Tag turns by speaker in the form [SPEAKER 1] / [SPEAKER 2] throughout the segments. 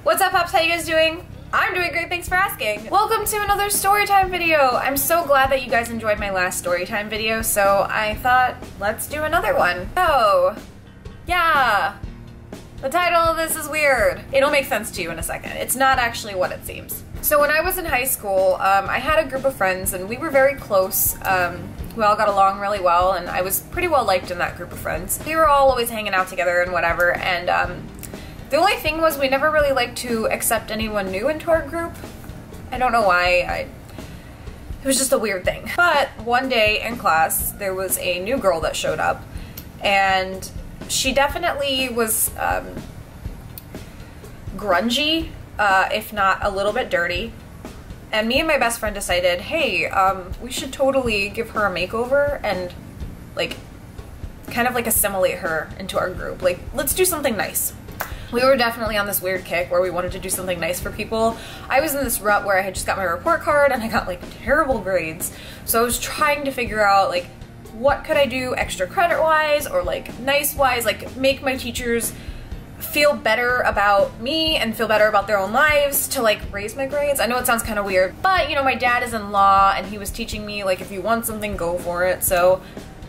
[SPEAKER 1] What's up, Pops? How you guys doing? I'm doing great, thanks for asking. Welcome to another Storytime video. I'm so glad that you guys enjoyed my last Storytime video, so I thought, let's do another one. So, yeah. The title of this is weird. It'll make sense to you in a second. It's not actually what it seems. So when I was in high school, I had a group of friends and we were very close. We all got along really well and I was pretty well liked in that group of friends. We were all always hanging out together and whatever, and the only thing was we never really liked to accept anyone new into our group. I don't know why. It was just a weird thing. But one day in class, there was a new girl that showed up, and she definitely was grungy, if not a little bit dirty. And me and my best friend decided, hey, we should totally give her a makeover and like kind of like assimilate her into our group. Like, let's do something nice. We were definitely on this weird kick where we wanted to do something nice for people. I was in this rut where I had just got my report card and I got like terrible grades. So I was trying to figure out like what could I do extra credit wise or like nice wise, like make my teachers feel better about me and feel better about their own lives to like raise my grades. I know it sounds kind of weird, but you know, my dad is in law and he was teaching me like if you want something, go for it. So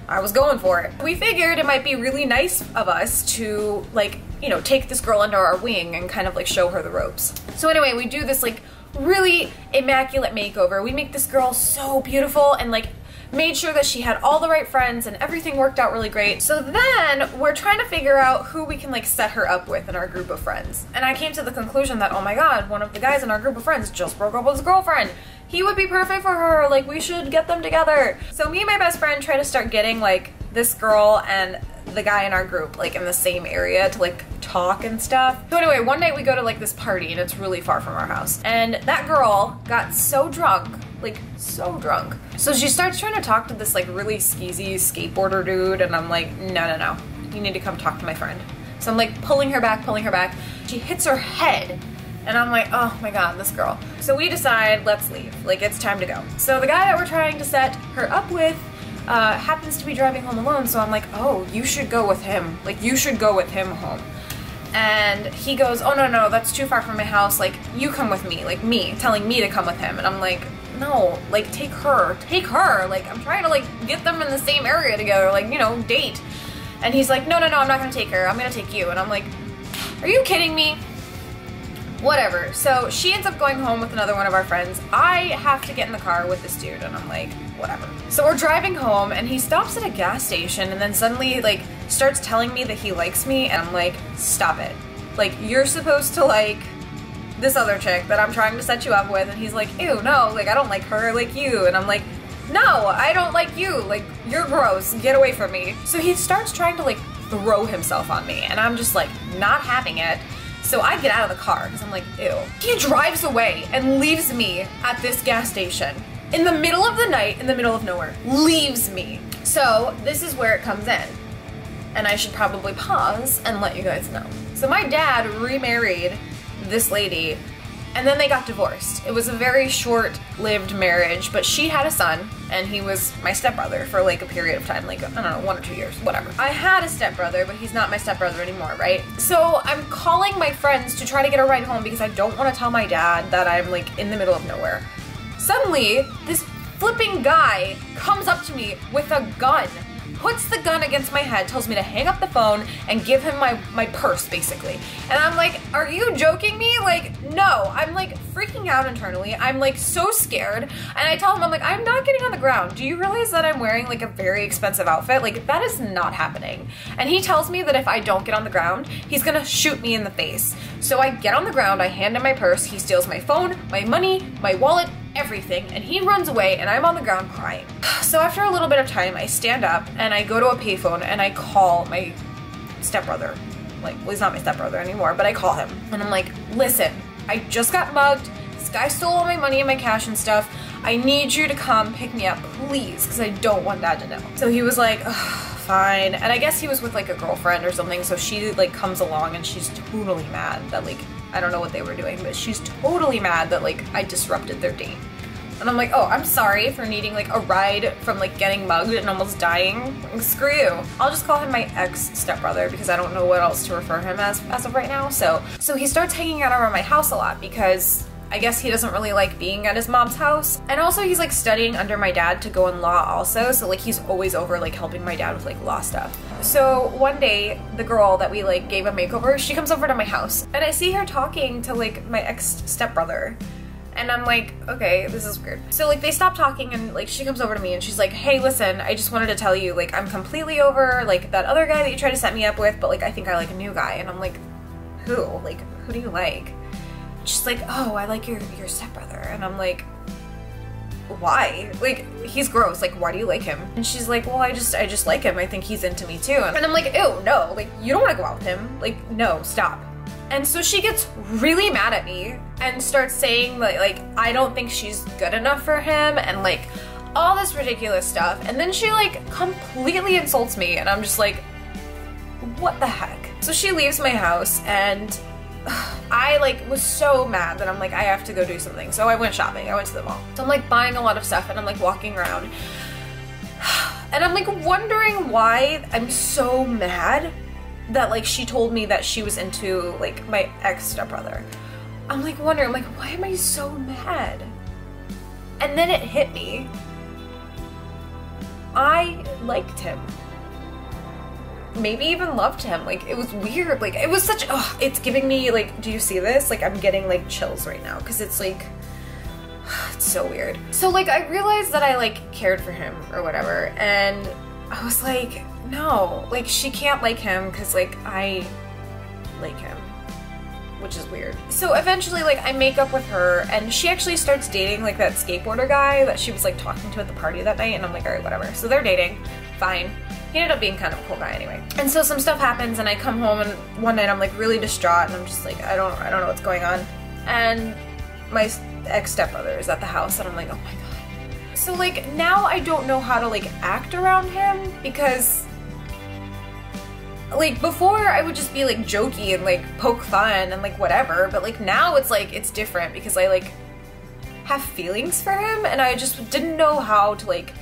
[SPEAKER 1] I was going for it. We figured it might be really nice of us to like, you know, take this girl under our wing and kind of like show her the ropes. So anyway, we do this like really immaculate makeover. We make this girl so beautiful and like made sure that she had all the right friends and everything worked out really great. So then we're trying to figure out who we can like set her up with in our group of friends. And I came to the conclusion that, oh my god, one of the guys in our group of friends just broke up with his girlfriend. He would be perfect for her, like we should get them together. So me and my best friend try to start getting like this girl and the guy in our group like in the same area to like talk and stuff. So anyway, one night we go to like this party and it's really far from our house. And that girl got so drunk, like so drunk. So she starts trying to talk to this like really skeezy skateboarder dude and I'm like, no, you need to come talk to my friend. So I'm like pulling her back. She hits her head and I'm like, oh my god, this girl. So we decide, let's leave, like it's time to go. So the guy that we're trying to set her up with happens to be driving home alone, so I'm like, oh, you should go with him. Like, you should go with him home. And he goes, oh, no, that's too far from my house. Like, you come with me. Like, me, telling me to come with him. And I'm like, no, like, take her. Take her. Like, I'm trying to, like, get them in the same area together. Like, you know, date. And he's like, no, I'm not gonna take her. I'm gonna take you. And I'm like, are you kidding me? Whatever. So she ends up going home with another one of our friends. I have to get in the car with this dude and I'm like, whatever. So we're driving home and he stops at a gas station and then suddenly like starts telling me that he likes me and I'm like, stop it. Like, you're supposed to like this other chick that I'm trying to set you up with, and he's like, ew, no, like I don't like her, I like you. And I'm like, no, I don't like you. Like, you're gross, get away from me. So he starts trying to like throw himself on me and I'm just like not having it. So I get out of the car because I'm like, ew. He drives away and leaves me at this gas station in the middle of the night, in the middle of nowhere. Leaves me. So this is where it comes in. And I should probably pause and let you guys know. So my dad remarried this lady and then they got divorced. It was a very short-lived marriage, but she had a son and he was my stepbrother for like a period of time, like, I don't know, 1 or 2 years, whatever. I had a stepbrother, but he's not my stepbrother anymore, right? So I'm calling my friends to try to get a ride home because I don't want to tell my dad that I'm like in the middle of nowhere. Suddenly, this flipping guy comes up to me with a gun, puts the gun against my head, tells me to hang up the phone and give him my purse, basically. And I'm like, are you joking me? Like, no. I'm like freaking out internally. I'm like so scared. And I tell him, I'm like, I'm not getting on the ground. Do you realize that I'm wearing like a very expensive outfit? Like, that is not happening. And he tells me that if I don't get on the ground, he's gonna shoot me in the face. So I get on the ground, I hand him my purse, he steals my phone, my money, my wallet, everything, and he runs away and I'm on the ground crying. So after a little bit of time, I stand up and I go to a payphone and I call my stepbrother. Like, well, he's not my stepbrother anymore, but I call him and I'm like, listen, I just got mugged. This guy stole all my money and my cash and stuff. I need you to come pick me up, please, because I don't want dad to know. So he was like, fine. And I guess he was with like a girlfriend or something, so she like comes along and she's totally mad that like, I don't know what they were doing, but she's totally mad that like I disrupted their date. And I'm like, oh, I'm sorry for needing like a ride from like getting mugged and almost dying. Like, screw you. I'll just call him my ex-stepbrother because I don't know what else to refer him as of right now. So he starts hanging out around my house a lot because I guess he doesn't really like being at his mom's house. And also he's like studying under my dad to go in law also. So like he's always over like helping my dad with like law stuff. So one day the girl that we like gave a makeover, she comes over to my house and I see her talking to like my ex-stepbrother. And I'm like, okay, this is weird. So like they stop talking and like she comes over to me and she's like, hey, listen, I just wanted to tell you like I'm completely over like that other guy that you tried to set me up with, but like I think I like a new guy. And I'm like, who? Like, who do you like? She's like, oh, I like your stepbrother. And I'm like, why? Like, he's gross. Like, why do you like him? And she's like, well, I just like him. I think he's into me too. And I'm like, ew, no. Like, you don't want to go out with him. Like, no, stop. And so she gets really mad at me and starts saying like I don't think she's good enough for him and like all this ridiculous stuff. And then she like completely insults me and I'm just like, what the heck? So she leaves my house and I like was so mad that I'm like, I have to go do something. So I went shopping. I went to the mall. So I'm like buying a lot of stuff and I'm like walking around and I'm like wondering why I'm so mad that like she told me that she was into like my ex-stepbrother. I'm like wondering, I'm like, why am I so mad? And then it hit me. I liked him. Maybe even loved him. Like, it was weird. Like, it was such, oh, it's giving me like, do you see this? Like, I'm getting like chills right now because it's like, it's so weird. So like, I realized that I like cared for him or whatever. And I was like, no, like she can't like him because like I like him, which is weird. So eventually like I make up with her and she actually starts dating like that skateboarder guy that she was like talking to at the party that night and I'm like, all right, whatever. So they're dating, fine. He ended up being kind of a cool guy anyway. And so some stuff happens and I come home and one night I'm like really distraught and I'm just like, I don't know what's going on. And my ex-stepbrother is at the house and I'm like, oh my God. So like now I don't know how to like act around him because like before I would just be like jokey and like poke fun and like whatever, but like now it's like it's different because I like have feelings for him and I just didn't know how to like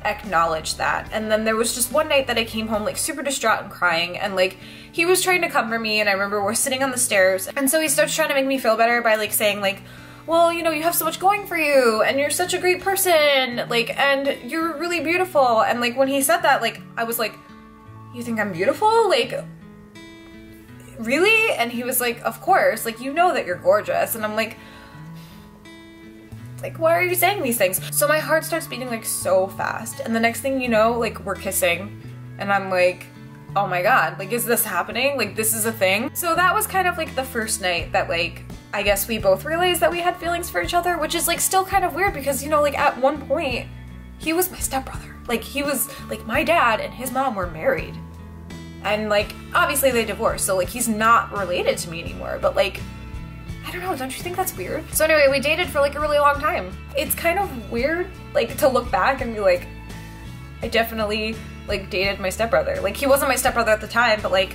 [SPEAKER 1] acknowledge that. And then there was just one night that I came home like super distraught and crying and like he was trying to comfort me and I remember we're sitting on the stairs and so he starts trying to make me feel better by like saying like, well, you know, you have so much going for you and you're such a great person, like, and you're really beautiful. And like when he said that, like I was like, you think I'm beautiful? Like, really? And he was like, of course, like, you know that you're gorgeous. And I'm like, why are you saying these things? So my heart starts beating like so fast. And the next thing you know, like we're kissing and I'm like, oh my God, like, is this happening? Like, this is a thing. So that was kind of like the first night that like, I guess we both realized that we had feelings for each other, which is like still kind of weird because, you know, like at one point he was my stepbrother. Like he was like my dad and his mom were married and like obviously they divorced. So like he's not related to me anymore, but like, I don't know, don't you think that's weird? So anyway, we dated for like a really long time. It's kind of weird like to look back and be like, I definitely like dated my stepbrother. Like he wasn't my stepbrother at the time, but like,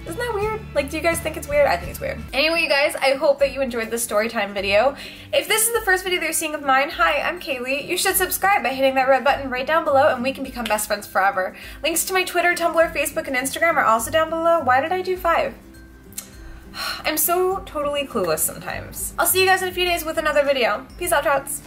[SPEAKER 1] isn't that weird? Like, do you guys think it's weird? I think it's weird. Anyway, you guys, I hope that you enjoyed this story time video. If this is the first video that you're seeing of mine, hi, I'm Kayleigh. You should subscribe by hitting that red button right down below and we can become best friends forever. Links to my Twitter, Tumblr, Facebook, and Instagram are also down below. Why did I do 5? I'm so totally clueless sometimes. I'll see you guys in a few days with another video. Peace out, trots.